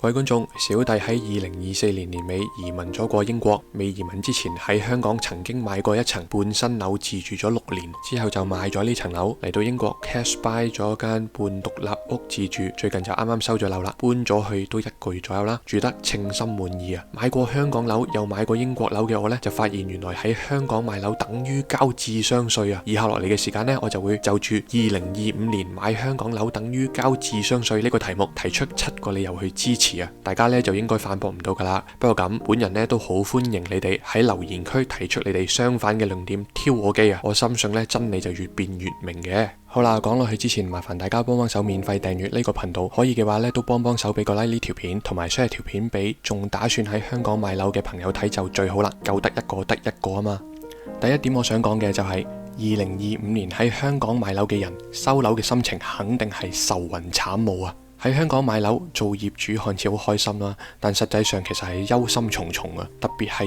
各位觀眾，小弟喺2024年年尾移民咗過英國，未移民之前喺香港曾經買過一層半新樓自住咗6年，之後就賣咗呢層樓嚟到英國 cash buy 咗間半獨立屋自住，最近就啱啱收咗樓啦，搬咗去都1個月左右啦，住得稱心滿意啊！買過香港樓又買過英國樓嘅我呢，就發現原來喺香港買樓等於交智商稅啊！以下落嚟嘅時間呢，我就會就住2025年買香港樓等於交智商稅呢個題目提出7個理由去支持。大家咧就應該反駁唔到噶啦。不過咁，本人咧都好歡迎你哋喺留言區提出你哋相反嘅論點，挑我機啊！我深信咧真理就越辯越明嘅。好啦，講落去之前，麻煩大家幫手免費訂閱呢個頻道，可以嘅話咧都幫手俾個 like 呢條片，同埋 share 條片俾仲打算喺香港買樓嘅朋友睇就最好啦，救得一個得一個啊嘛。第一點我想講嘅就係2025年喺香港買樓嘅人收樓嘅心情肯定係愁雲慘霧啊！喺香港買樓做業主看似好開心啦，但實際上其實係憂心忡忡啊！特別係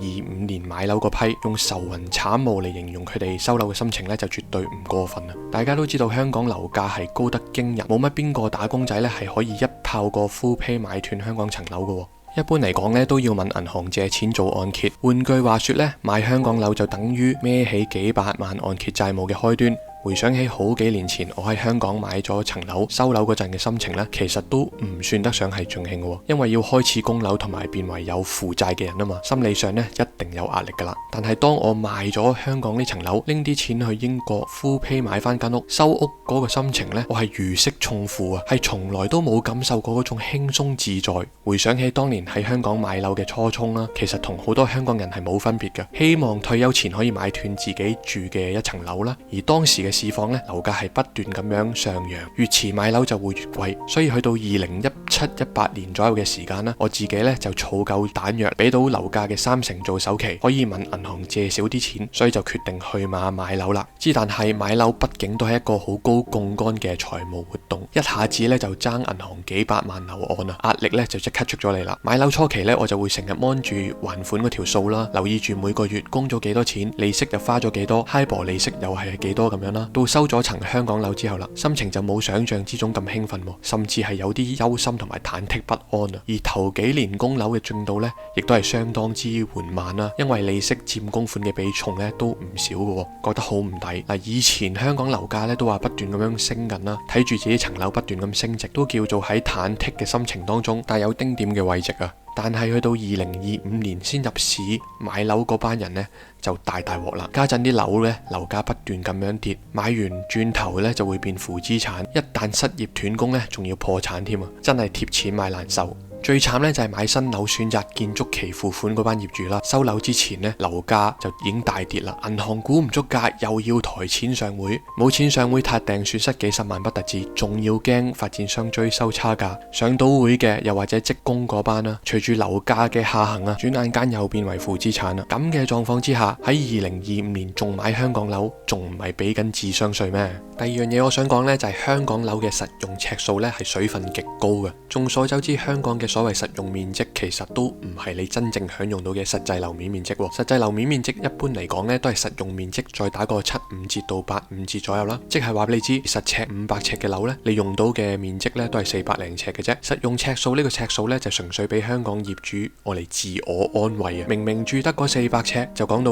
2025年買樓嗰批，用愁雲慘霧嚟形容佢哋收樓嘅心情呢，就絕對唔過分啊！大家都知道香港樓價係高得驚人，冇乜邊個打工仔呢係可以一炮過 full pay 買斷香港層樓嘅。一般嚟講呢，都要問銀行借錢做按揭。換句話說呢，買香港樓就等於孭起幾百萬按揭債務嘅開端。回想起好幾年前我喺香港買咗層樓收樓嗰陣嘅心情呢，其實都唔算得上係盡興嘅，因為要開始供樓同埋變為有負債嘅人啊嘛，心理上呢一定有壓力噶啦。但係當我賣咗香港呢層樓，拎啲錢去英國 full pay 買翻間屋收屋嗰個心情呢，我係如釋重負啊，係從來都冇感受過嗰種輕鬆自在。回想起當年喺香港買樓嘅初衷啦，其實同好多香港人係冇分別嘅，希望退休前可以買斷自己住嘅一層樓啦。而當時嘅市況呢，樓價係不斷咁樣上揚，越遲買樓就會越貴，所以去到2017-18年左右嘅時間啦，我自己呢就儲夠彈藥，俾到樓價嘅3成做首期，可以問銀行借少啲錢，所以就決定去買樓啦。但係買樓畢竟都係一個好高槓桿嘅財務活動，一下子呢就爭銀行幾百萬樓按啊，壓力呢就即刻出咗嚟啦。買樓初期呢，我就會成日望住還款嗰條數啦，留意住每個月供咗幾多錢，利息又花咗幾多，HIBOR利息又係幾多咁樣啦。到收咗層香港樓之後啦，心情就冇想象之中咁興奮，甚至係有啲憂心同埋忐忑不安啊。而頭幾年供樓嘅進度呢，亦都係相當之緩慢啦，因為利息佔供款嘅比重呢都唔少嘅，覺得好唔抵。以前香港樓價呢都話不斷咁樣升緊啦，睇住自己層樓不斷咁升值，都叫做喺忐忑嘅心情當中帶有丁點嘅慰藉啊。但係去到2025年先入市買樓嗰班人呢，就大鑊啦。家陣啲樓呢，樓價不斷咁樣跌，買完轉頭呢就會變負資產，一旦失業斷供呢，仲要破產添啊！真係貼錢買難受。最慘呢就係買新樓選擇建築期付款嗰班業主啦，收樓之前呢，樓價就已經大跌啦，銀行估唔足價又要抬錢上會，冇錢上會撻訂損失幾十萬不特止，仲要驚發展商追收差價。上到會嘅又或者職工嗰班啦，隨住樓價嘅下行啊，轉眼間又變為負資產啦。咁嘅狀況之下，喺2025年仲買香港樓，仲唔係俾緊智商稅咩？第二樣嘢我想講呢，就係香港樓嘅實用尺數呢係水分極高嘅。眾所周知，香港嘅所謂實用面積其實都唔係你真正享用到嘅實際樓面面積。實際樓面面積一般嚟講呢，都係實用面積再打個75折到85折左右啦。即係話俾你知，實尺500尺嘅樓呢，你用到嘅面積呢都係400零尺嘅啫。實用尺數呢個尺數呢，就純粹俾香港業主我嚟自我安慰啊！明明住得嗰400尺，就講到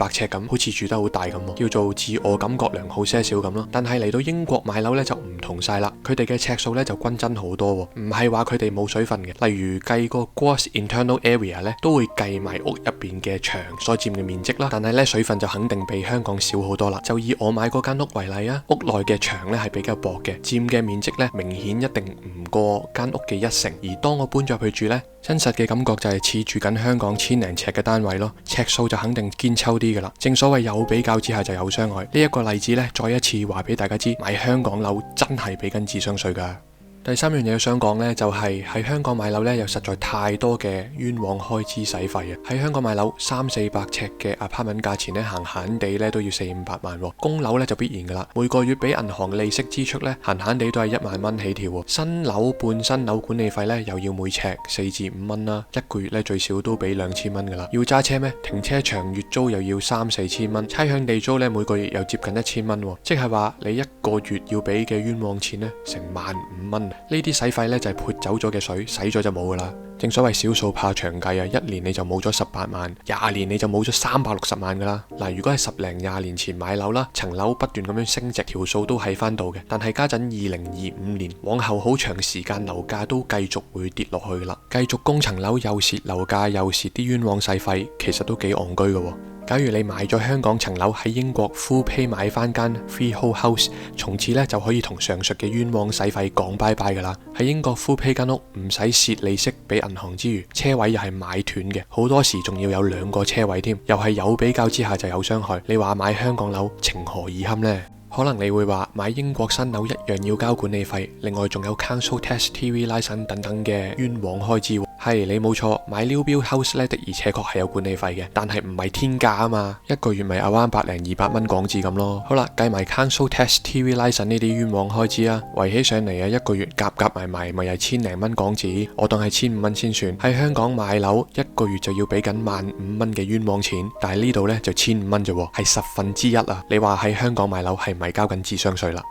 500尺咁，好似住得好大咁，叫做自我感覺良好些少咁咯。但係嚟到英國買樓呢，就唔同晒啦，佢哋嘅尺數呢，就均真好多，唔係話佢哋冇水分嘅。例如計個 gross internal area 呢，都會計埋屋入邊嘅牆所佔嘅面積啦，但係呢，水分就肯定比香港少好多啦。就以我買嗰間屋為例啊，屋內嘅牆呢係比較薄嘅，佔嘅面積呢明顯一定唔過間屋嘅1成。而當我搬咗去住呢，真實嘅感覺就係似住緊香港1000零尺嘅單位咯，尺數就肯定堅抽啲噶啦。正所謂有比較之下就有傷害，呢一個例子呢，再一次話俾大家知，買香港樓真係俾緊智商稅噶。第三樣嘢想講呢，就係喺香港買樓呢，有實在太多嘅冤枉開支使費啊！喺香港買樓300-400尺嘅 apartment 價錢呢，閒閒地呢都要400-500萬，供樓呢就必然噶啦。每個月俾銀行利息支出呢，閒閒地都係1萬蚊起跳。新樓半新樓管理費呢，又要每尺4至5蚊啦，一個月呢最少都俾2000蚊噶啦。要揸車咩？停車場月租又要3-4千蚊，差餉地租呢，每個月又接近1000蚊，即係話你一個月要俾嘅冤枉錢呢，成15000蚊。呢啲使費呢，就係潑走咗嘅水，洗咗就冇噶啦。正所謂小數怕長計啊，一年你就冇咗18萬，20年你就冇咗360萬噶啦。嗱，如果係10零20年前買樓啦，層樓不斷咁樣升值，條數都喺翻度嘅。但係家陣2025年往後好長時間，樓價都繼續會跌落去噶啦，繼續供層樓又蝕樓價又蝕啲冤枉使費，其實都幾戇居噶喎。假如你買咗香港層樓喺英國 full pay 買翻間 freehold house， 從此呢就可以同上述嘅冤枉使費講拜拜噶啦。喺英國 full pay 間屋唔使蝕利息俾銀行之餘，車位又係買斷嘅，好多時仲要有2個車位添，又係有比較之下就有傷害。你話買香港樓情何以堪呢？可能你會話買英國新樓一樣要交管理費，另外仲有 Council Tax、TV Licence 等等嘅冤枉開支。係，你冇錯，買 New Build House 呢的而且確係有管理費嘅，但係唔係天價啊嘛，一個月咪啱100零200蚊港紙咁咯。好啦，計埋 Council Tax、TV Licence 呢啲冤枉開支啊，圍起上嚟啊，一個月夾埋咪係1000零蚊港紙，我當係1500蚊先算。喺香港買樓一個月就要俾緊15000蚊嘅冤枉錢，但係呢度呢就1500蚊啫，係1/10啊！你話喺香港買樓係咪交緊智商稅啦？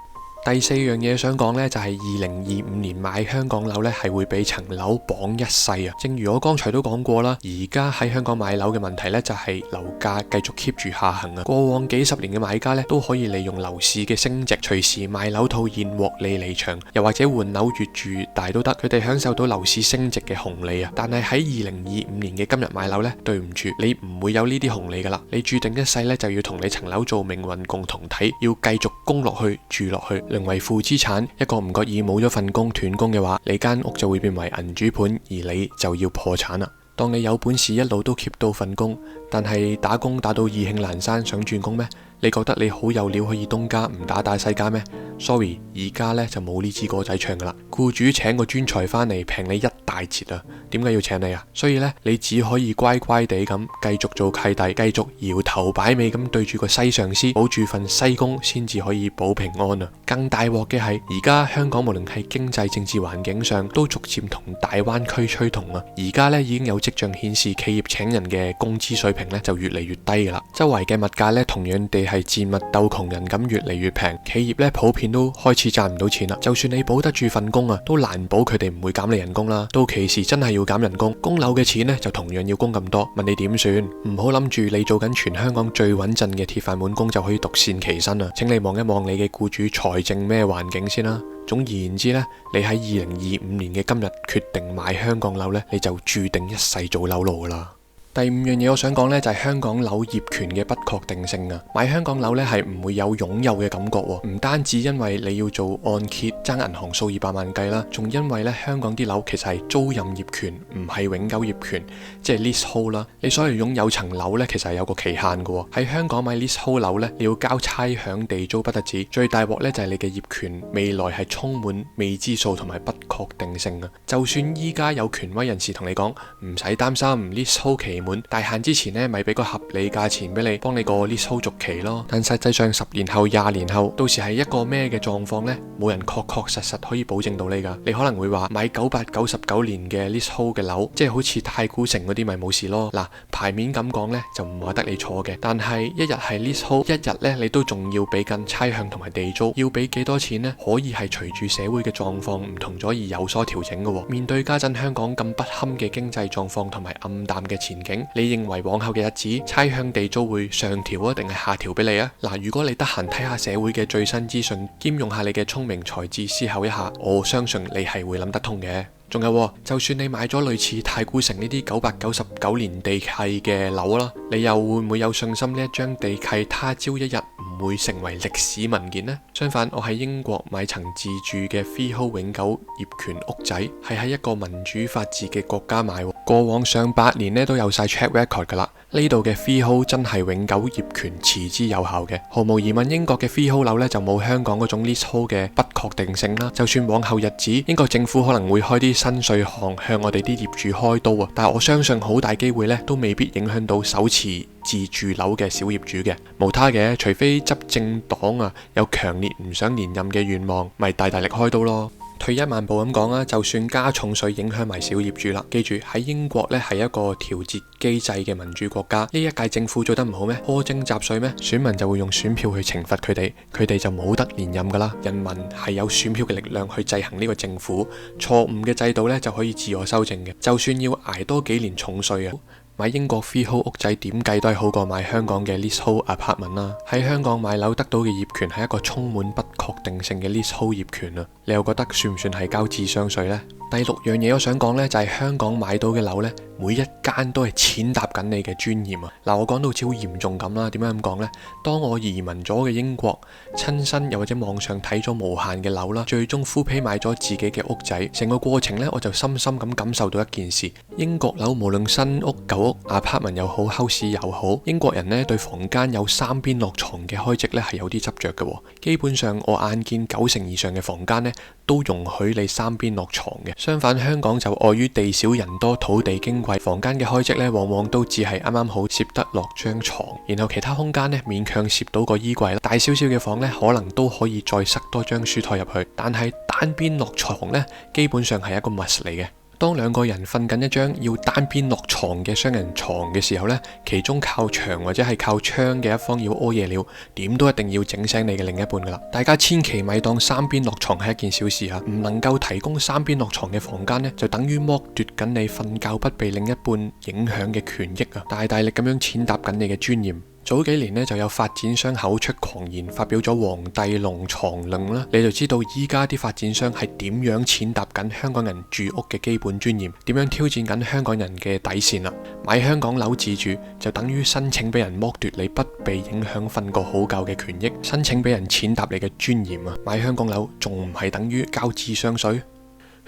第4樣嘢想講呢，就係2025年買香港樓呢係會俾層樓綁一世啊！正如我剛才都講過啦，而家喺香港買樓嘅問題呢，就係樓價繼續 keep 住下行啊！過往幾十年嘅買家呢，都可以利用樓市嘅升值，隨時賣樓套現獲利離場，又或者換樓越住越大都得，佢哋享受到樓市升值嘅紅利啊！但係喺2025年嘅今日買樓呢，對唔住，你唔會有呢啲紅利噶啦，你注定一世呢，就要同你層樓做命運共同體，要繼續供落去住落去。淪為負資產，一個唔覺意冇咗份工斷供嘅話，你間屋就會變為銀主盤，而你就要破產啦。當你有本事一路都 keep 到份工，但係打工打到意興闌珊，想轉工咩？你覺得你好有料可以東家唔打大西家咩？ Sorry， 而家呢就冇呢支歌仔唱噶啦。僱主請個專才翻嚟平你一大截啊，點解要請你啊？所以呢，你只可以乖乖地咁繼續做契弟，繼續搖頭擺尾咁對住個西上司，保住份西工先至可以保平安啊。更大鑊嘅係，而家香港無論係經濟政治環境上都逐漸同大灣區趨同啊。而家呢已經有跡象顯示，企業請人嘅工資水平呢就越嚟越低噶啦。周圍嘅物價呢同樣地係賤物鬥窮人咁越嚟越平，企業呢普遍都開始賺唔到錢啦。就算你保得住份工啊，都難保佢哋唔會減你人工啦。到期時真係要減人工，供樓嘅錢呢就同樣要供咁多，問你點算？唔好諗住你做緊全香港最穩陣嘅鐵飯碗工就可以獨善其身啊！請你望一望你嘅僱主財政咩環境先啦。總而言之呢，你喺2025年嘅今日決定買香港樓呢，你就注定一世做樓奴噶啦。第5樣嘢我想講呢，就係香港樓業權嘅不確定性啊！買香港樓呢係唔會有擁有嘅感覺喎，唔單止因為你要做按揭爭銀行數以百萬計啦，仲因為呢香港啲樓其實係租賃業權，唔係永久業權，即係 leasehold 啦。你所謂擁有層樓呢，其實係有個期限嘅喎。喺香港買 leasehold 樓呢，你要交差餉地租不得止，最大鑊呢就係你嘅業權未來係充滿未知數同埋不確定性啊！就算依家有權威人士同你講唔使擔心 leasehold 期大限之前呢，咪俾個合理價錢俾你，幫你個 leasehold 續期咯。但實際上10年後、20年後，到時係一個咩嘅狀況呢？冇人確實可以保證到你噶。你可能會話買98、99年嘅 leasehold 嘅樓，即係好似太古城嗰啲咪冇事咯。嗱，牌面咁講呢，就唔話得你錯嘅。但係一日係 leasehold，一日呢，你都仲要俾緊差餉同埋地租，要俾幾多錢呢？可以係隨住社會嘅狀況唔同咗而有所調整嘅。面對家陣香港咁不堪嘅經濟狀況同埋暗淡嘅前景，你認為往後嘅日子差餉地租會上調啊，定係下調俾你啊？嗱，如果你得閒睇下社會嘅最新資訊，兼用下你嘅聰明才智思考一下，我相信你係會諗得通嘅。仲有，就算你買咗類似太古城呢啲999年地契嘅樓啦，你又會唔會有信心呢一張地契他朝一日唔會成為歷史文件呢？相反，我喺英國買層自住嘅 freehold 永久業權屋仔，係喺一個民主法治嘅國家買，過往上8年呢都有晒 check record 噶啦。呢度嘅 freehold 真係永久業權持之有效嘅，毫無疑問英國嘅 freehold 樓呢就冇香港嗰種 leasehold 嘅不確定性啦。就算往後日子英國政府可能會開啲新稅項向我哋啲業主開刀啊，但係我相信好大機會呢都未必影響到手持自住樓嘅小業主嘅，無他嘅，除非執政黨有強烈唔想連任嘅願望，咪大力開刀咯。退一萬步咁講啦，就算加重稅影響埋小業主啦，記住喺英國呢係一個調節機制嘅民主國家，呢一屆政府做得唔好咩？苛徵雜稅咩？選民就會用選票去懲罰佢哋，佢哋就冇得連任噶啦。人民係有選票嘅力量去制衡呢個政府，錯誤嘅制度呢就可以自我修正嘅，就算要捱多幾年重稅啊！買英國 freehold 屋仔點計都係好過買香港嘅 leasehold apartment 啦。喺香港買樓得到嘅業權係一個充滿不確定性嘅 leasehold 業權啊，你又覺得算唔算係交智商稅呢？第六樣嘢我想講呢，就係香港買到嘅樓呢，每一間都係踐踏緊你嘅尊嚴啊！嗱，我講到好似好嚴重咁啦，點解咁講呢？當我移民咗嘅英國，親身又或者網上睇咗無限嘅樓啦，最終夫妻買咗自己嘅屋仔，成個過程呢，我就深深咁感受到一件事：英國樓無論新屋舊屋 apartment 又好 house 又好，英國人呢對房間有三邊落床嘅開則呢係有啲執着嘅。基本上我眼見90%以上嘅房間呢都容許你三邊落床嘅。相反，香港就礙於地少人多、土地矜貴，房間嘅開則呢往往都只係啱啱好攝得落張床，然後其他空間呢勉強攝到個衣櫃啦。大少少嘅房呢可能都可以再塞多張書枱入去，但係單邊落床呢基本上係一個 must 嚟嘅。當兩個人瞓緊一張要單邊落床嘅雙人床嘅時候呢，其中靠牆或者係靠窗嘅一方要屙夜尿，點都一定要整醒你嘅另一半噶啦。大家千祈咪當三邊落床係一件小事啊！唔能夠提供三邊落床嘅房間呢，就等於剝奪緊你瞓覺不被另一半影響嘅權益啊！大大力咁樣踐踏緊你嘅尊嚴。早幾年呢，就有發展商口出狂言，發表咗皇帝龍床論啦，你就知道依家啲發展商係點樣踐踏緊香港人住屋嘅基本尊嚴，點樣挑戰緊香港人嘅底線啦。買香港樓自住就等於申請俾人剝奪你不被影響瞓個好覺嘅權益，申請俾人踐踏你嘅尊嚴啊！買香港樓仲唔係等於交智商稅？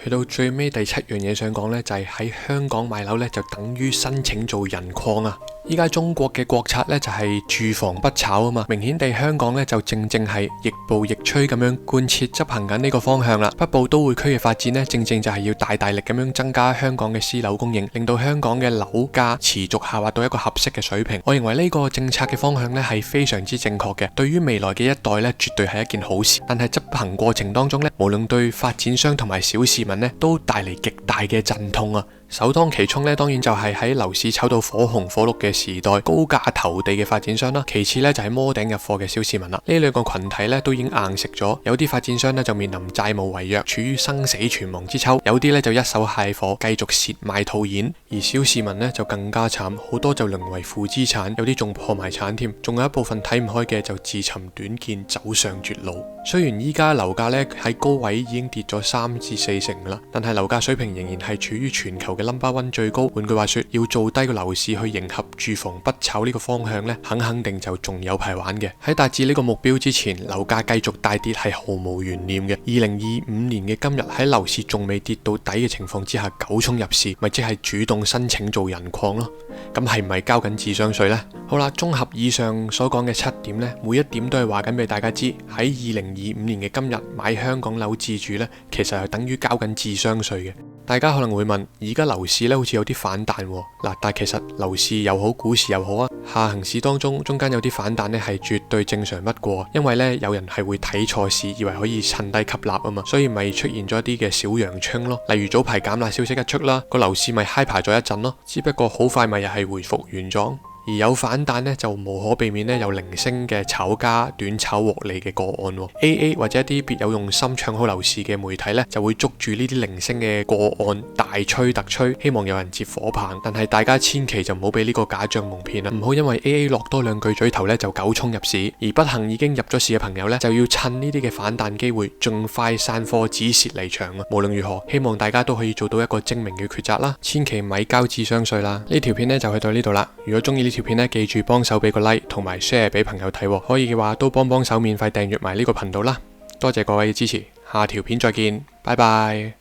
去到最尾第7樣嘢想講呢，就係喺香港買樓呢，就等於申請做人礦啊！依家中國嘅國策呢，就係住房不炒啊嘛，明顯地香港呢，就正係亦步亦趨咁樣貫徹執行緊呢個方向啦。北部都會區嘅發展呢，正就係要大大力咁樣增加香港嘅私樓供應，令到香港嘅樓價持續下滑到一個合適嘅水平。我認為呢個政策嘅方向呢，係非常之正確嘅，對於未來嘅一代呢，絕對係一件好事。但係執行過程當中呢，無論對發展商同埋小市民呢，都帶嚟極大嘅陣痛啊！首當其衝呢，當然就係喺樓市炒到火紅火綠嘅時代，高價投地嘅發展商啦。其次呢，就係摸頂入貨嘅小市民啦。呢兩個群體呢，都已經硬食咗，有啲發展商呢，就面臨債務違約，處於生死存亡之秋；有啲呢，就一手蟹貨，繼續蝕賣套現。而小市民呢，就更加慘，好多就淪為負資產，有啲仲破埋產添。仲有一部分睇唔開嘅就自尋短見，走上絕路。雖然依家樓價呢，喺高位已經跌咗3至4成啦，但係樓價水平仍然係處於全球嘅 No.1 最高。換句話說，要做低個樓市去迎合住房不炒呢個方向呢，肯定就仲有排玩嘅。喺達至呢個目標之前，樓價繼續大跌係毫無懸念嘅。2025年嘅今日，喺樓市仲未跌到底嘅情況之下，九衝入市，咪即係主動申請做人礦咯。咁係唔係交緊智商稅呢？好啦，綜合以上所講嘅7點呢，每一點都係話緊俾大家知，喺2025年嘅今日買香港樓自住呢，其實係等於交緊智商稅嘅。大家可能會問，而家樓市呢好似有啲反彈喎，嗱，但係其實樓市又好，股市又好啊，下行市當中間有啲反彈呢係絕對正常不過，因為呢有人係會睇錯市，以為可以趁低吸納啊嘛，所以咪出現咗一啲嘅小陽春咯。例如早排減辣消息一出啦，個樓市咪嗨排咗一陣咯，只不過好快咪又係回復原狀。而有反彈呢，就無可避免呢有零星嘅炒家短炒獲利嘅個案喎。AA 或者一啲別有用心唱好樓市嘅媒體呢，就會捉住呢啲零星嘅個案大吹特吹，希望有人接火棒。但係大家千祈就唔好俾呢個假象蒙騙啦，唔好因為 AA 落多兩句嘴頭呢，就九衝入市。而不幸已經入咗市嘅朋友呢，就要趁呢啲嘅反彈機會，盡快散貨止蝕離場啊！無論如何，希望大家都可以做到一個精明嘅抉擇啦，千祈咪交智商稅啦。呢條片呢，就去到呢度啦。如果中意呢條片呢，記住幫手俾個 like 同埋 share 俾朋友睇，可以嘅話都幫手免費訂閱埋呢個頻道啦。多謝各位嘅支持，下條片再見，拜拜。